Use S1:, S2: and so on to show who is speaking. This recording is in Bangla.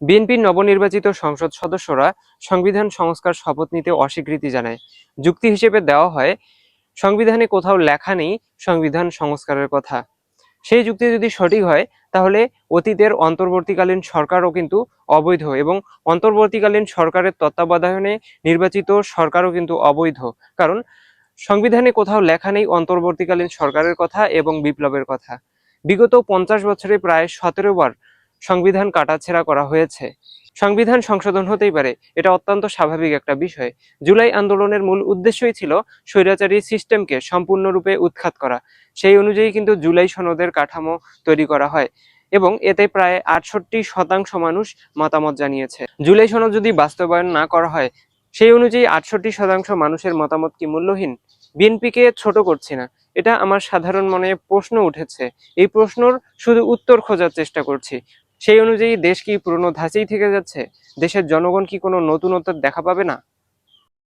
S1: বিএনপির নবনির্বাচিত সংসদ সদস্যরা সংবিধান সংস্কার শপথ নিতে অস্বীকৃতি জানায়। যুক্তি হিসেবে দেওয়া হয়, সংবিধানে কোথাও লেখা নেই সংবিধান সংস্কারের কথা। সেই যুক্তি যদি সঠিক হয়, তাহলে অতীতের অন্তর্বর্তীকালীন সরকারও কিন্তু অবৈধ এবং অন্তর্বর্তীকালীন সরকারের তত্ত্বাবধানে নির্বাচিত সরকারও কিন্তু অবৈধ। কারণ সংবিধানে কোথাও লেখা নেই অন্তর্বর্তীকালীন সরকারের কথা এবং বিপ্লবের কথা। বিগত 50 বছরে প্রায় 17 বার সংবিধান কাটাছেঁড়া করা হয়েছে। সংবিধান সংশোধন হতেই পারে, এটা অত্যন্ত স্বাভাবিক একটা বিষয়। জুলাই আন্দোলনের মূল উদ্দেশ্যই ছিল স্বৈরাচারী সিস্টেমকে সম্পূর্ণরূপে উৎখাত করা। সেই অনুযায়ী কিন্তু জুলাই সনদের কাঠামো তৈরি করা হয় এবং এতে প্রায় 68% মানুষ মতামত জানিয়েছে। জুলাই সনদ যদি বাস্তবায়ন না করা হয়, সেই অনুযায়ী 68% মানুষের মতামত কি মূল্যহীন? বিএনপিকে ছোট করছি না, এটা আমার সাধারণ মনে প্রশ্ন উঠেছে। এই প্রশ্নর শুধু উত্তর খোঁজার চেষ্টা করছি। সেই অনুযায়ী দেশ কি পুরনো ধাঁচেই থেকে যাচ্ছে? দেশের জনগণ কি কোনো নতুনত্ব দেখা পাবে না?